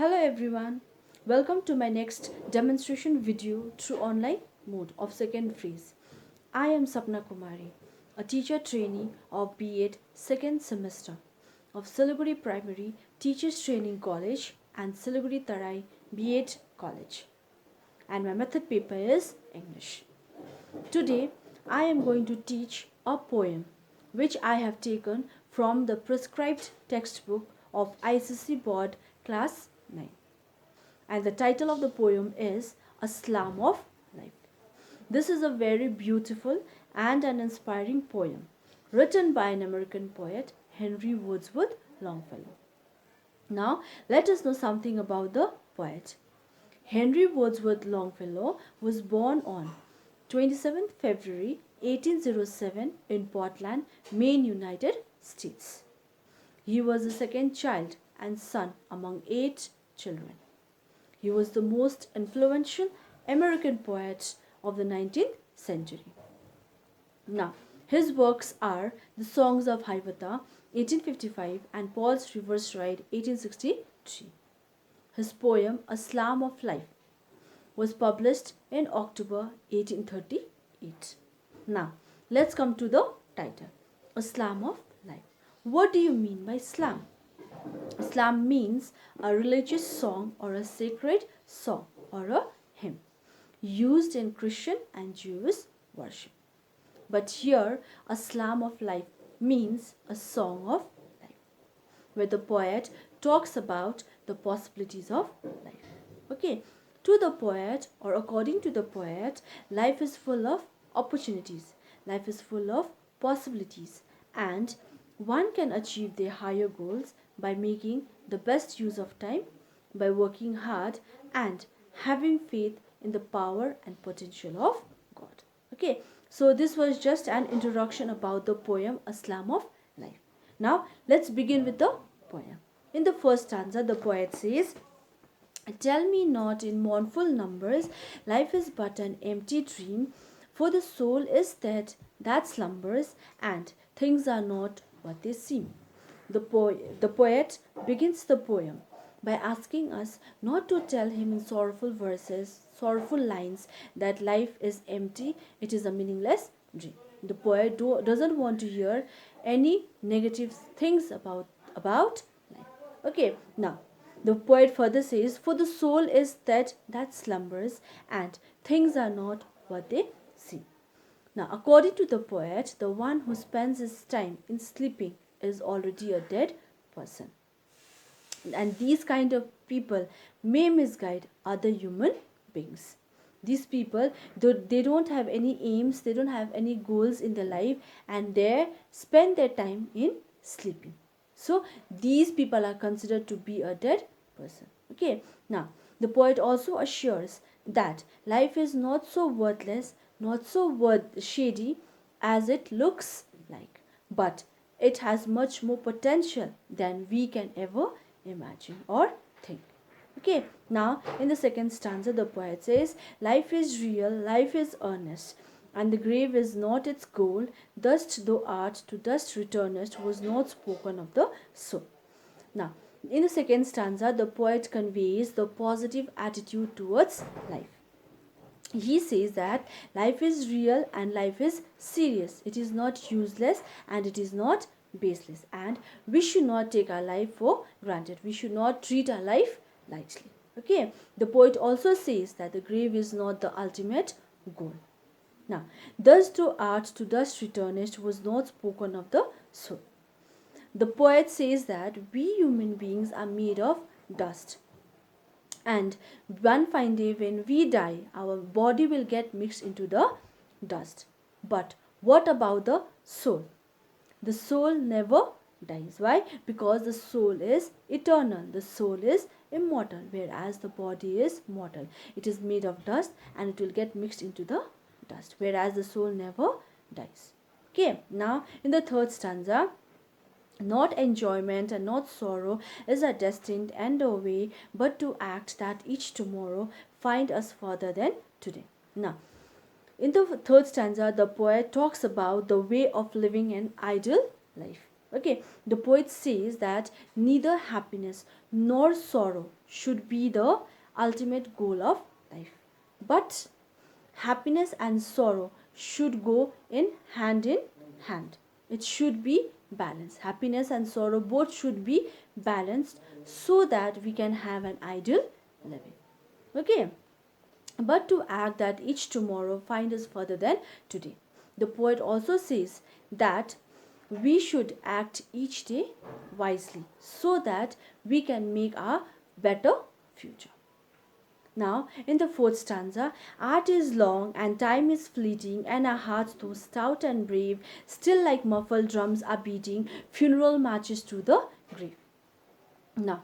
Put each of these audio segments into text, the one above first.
Hello everyone, welcome to my next demonstration video through online mode of second phrase. I am SAPNA KUMARI, a teacher trainee of B.Ed second semester of Siliguri Primary Teachers Training College and Siliguri Tarai B.Ed College, and my method paper is English. Today I am going to teach a poem which I have taken from the prescribed textbook of ICC Board Class 9. And the title of the poem is A Slam of Life. This is a very beautiful and an inspiring poem written by an American poet, Henry Wadsworth Longfellow. Now, let us know something about the poet. Henry Wadsworth Longfellow was born on 27th February 1807 in Portland, Maine, United States. He was the second child and son among 8 children. He was the most influential American poet of the 19th century. Now, his works are The Songs of Hiawatha, 1855, and Paul's Reverse Ride, 1863. His poem, A Slam of Life, was published in October 1838. Now, let's come to the title, A Slam of Life. What do you mean by slam? Slam means a religious song or a sacred song or a hymn used in Christian and Jewish worship. But here, a slam of life means a song of life, where the poet talks about the possibilities of life. Okay, to the poet, or according to the poet, life is full of opportunities, life is full of possibilities, and one can achieve their higher goals by making the best use of time, by working hard, and having faith in the power and potential of God. Okay, so this was just an introduction about the poem A Slam of Life. Now, let's begin with the poem. In the first stanza, the poet says, Tell me not in mournful numbers, life is but an empty dream, for the soul is dead that slumbers, and things are not what they seem. The poet begins the poem by asking us not to tell him in sorrowful verses, sorrowful lines, that life is empty, it is a meaningless dream. The poet doesn't want to hear any negative things about life. Okay, now the poet further says, For the soul is dead that slumbers, and things are not what they seem. Now, according to the poet, the one who spends his time in sleeping is already a dead person. And these kind of people may misguide other human beings. These people, they don't have any aims, they don't have any goals in their life, and they spend their time in sleeping. So, these people are considered to be a dead person. Okay, now, the poet also assures that life is not so worthless, not so shady as it looks like, but it has much more potential than we can ever imagine or think. Okay, now in the second stanza, the poet says, Life is real, life is earnest, and the grave is not its goal. Dust thou art, to dust returnest, was not spoken of the soul. Now, in the second stanza, the poet conveys the positive attitude towards life. He says that life is real and life is serious. It is not useless and it is not baseless. And we should not take our life for granted. We should not treat our life lightly. Okay. The poet also says that the grave is not the ultimate goal. Now, thus to art to dust returnest was not spoken of the soul. The poet says that we human beings are made of dust. And one fine day when we die, our body will get mixed into the dust. But what about the soul? The soul never dies. Why? Because the soul is eternal. The soul is immortal, whereas the body is mortal. It is made of dust and it will get mixed into the dust, whereas the soul never dies. Okay, now in the third stanza, not enjoyment and not sorrow is our destined end or way, but to act that each tomorrow find us further than today. Now, in the third stanza, the poet talks about the way of living an ideal life. Okay, the poet says that neither happiness nor sorrow should be the ultimate goal of life, but happiness and sorrow should go in hand. It should be balanced. Happiness and sorrow both should be balanced so that we can have an ideal living. Okay, but to act that each tomorrow find us further than today. The poet also says that we should act each day wisely so that we can make a better future. Now, in the fourth stanza, art is long and time is fleeting, and our hearts, though stout and brave, still like muffled drums are beating funeral marches to the grave. Now,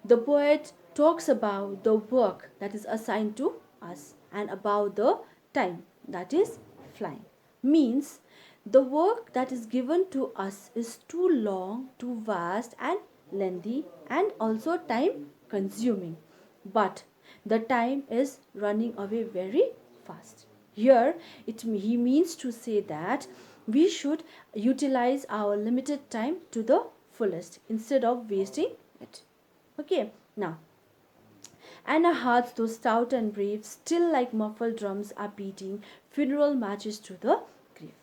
the poet talks about the work that is assigned to us and about the time that is flying. Means the work that is given to us is too long, too vast, and lengthy, and also time consuming. But the time is running away very fast. Here, he means to say that we should utilize our limited time to the fullest instead of wasting it. Okay, now, and our hearts, though stout and brave, still like muffled drums are beating funeral marches to the grave.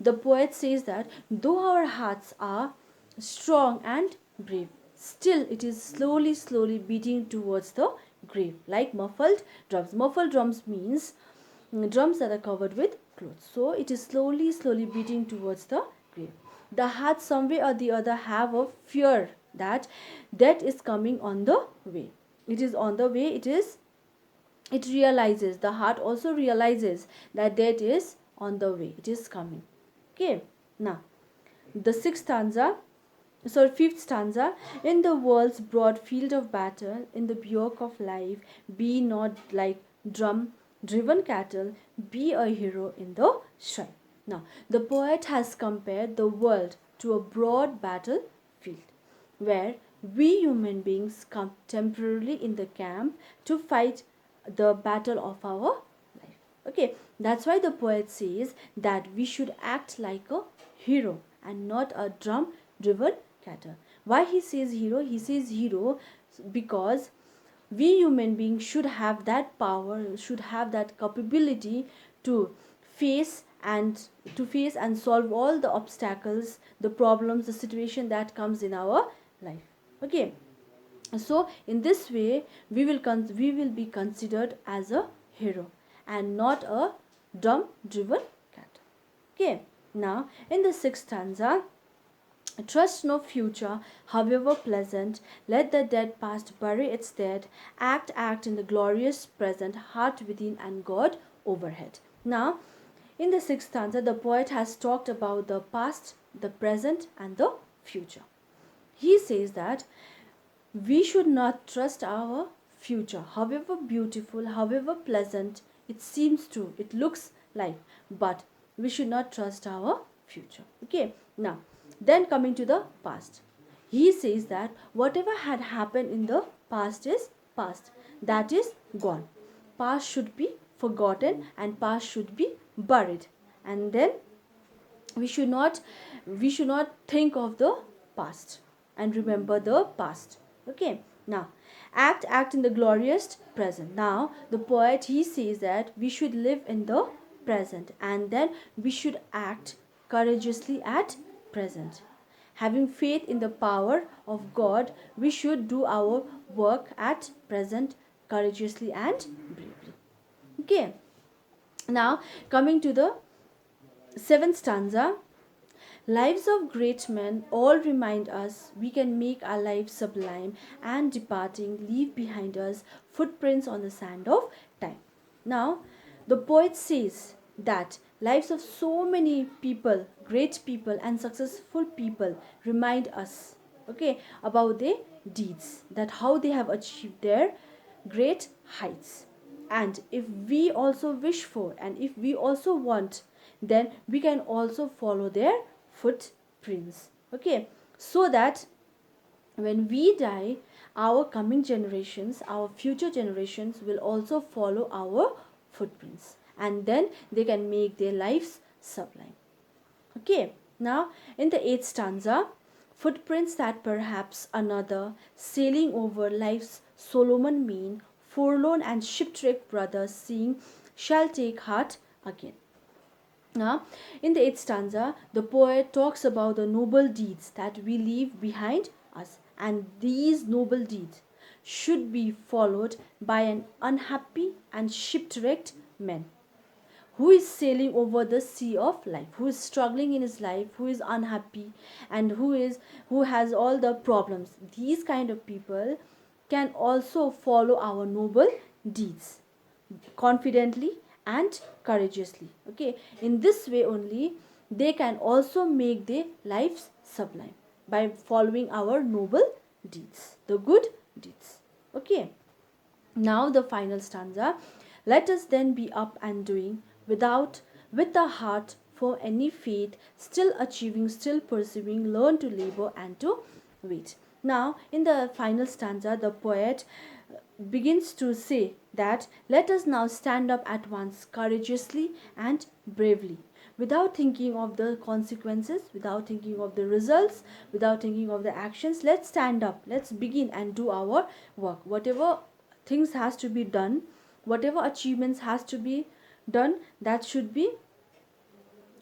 The poet says that though our hearts are strong and brave, still it is slowly beating towards the grave like muffled drums. Muffled drums means drums that are covered with clothes. So it is slowly beating towards the grave. The heart some way or the other have a fear that death is coming on the way. It is on the way. It realizes, the heart also realizes that death is on the way. It is coming. Okay. Now, the fifth stanza, in the world's broad field of battle, in the bjork of life, be not like drum driven cattle, be a hero in the strife. Now, the poet has compared the world to a broad battlefield where we human beings come temporarily in the camp to fight the battle of our life. Okay, that's why the poet says that we should act like a hero and not a drum driven cattle. Why he says hero? He says hero because we human beings should have that power, should have that capability to face and solve all the obstacles, the problems, the situation that comes in our life. Okay, so in this way we will be considered as a hero and not a drum driven cat. Okay, now in the sixth stanza, trust no future, however pleasant. Let the dead past bury its dead. Act in the glorious present, heart within and God overhead. Now, in the sixth stanza, the poet has talked about the past, the present, and the future. He says that we should not trust our future, however beautiful, however pleasant it looks like, but we should not trust our future. Okay, now, then coming to the past, he says that whatever had happened in the past is past, that is gone. Past should be forgotten and past should be buried, and then we should not think of the past and remember the past. Okay, now act in the glorious present. Now the poet, he says that we should live in the present and then we should act courageously at present. Having faith in the power of God, we should do our work at present courageously and bravely. Okay, now coming to the seventh stanza, lives of great men all remind us we can make our lives sublime and departing leave behind us footprints on the sand of time. Now, the poet says that lives of so many people, great people and successful people remind us, okay, about their deeds, that how they have achieved their great heights. And if we also wish for and if we also want, then we can also follow their footprints. Okay, so that when we die, our coming generations, our future generations will also follow our footprints and then they can make their lives sublime. Okay, now in the eighth stanza, Footprints that perhaps another, sailing over life's Solomon main, forlorn and shipwrecked brothers seeing, shall take heart again. Now, in the eighth stanza, the poet talks about the noble deeds that we leave behind us, and these noble deeds should be followed by an unhappy and shipwrecked man who is sailing over the sea of life, who is struggling in his life, who is unhappy, and who has all the problems. These kind of people can also follow our noble deeds confidently and courageously. Okay, in this way only they can also make their lives sublime, by following our noble deeds, the good deeds. Okay, now the final stanza. Let us then be up and doing, with a heart for any fate, still achieving, still pursuing, learn to labor and to wait. Now, in the final stanza, the poet begins to say that let us now stand up at once, courageously and bravely, without thinking of the consequences, without thinking of the results, without thinking of the actions. Let's stand up, let's begin and do our work. Whatever things has to be done, whatever achievements has to be done, that should be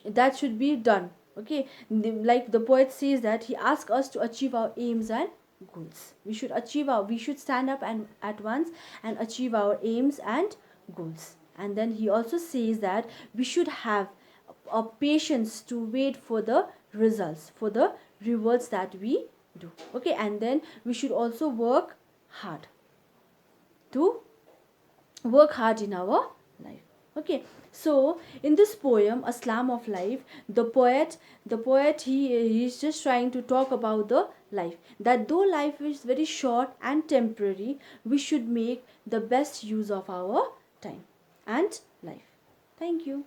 done. Okay, like the poet says that he asks us to achieve our aims and goals. We should stand up and at once and achieve our aims and goals. And then he also says that we should have a patience to wait for the results, for the rewards that we do. Okay, and then we should also work hard to work hard in our life. Okay, so in this poem, A Slam of Life, the poet he's just trying to talk about the life, that though life is very short and temporary, we should make the best use of our time and life. Thank you.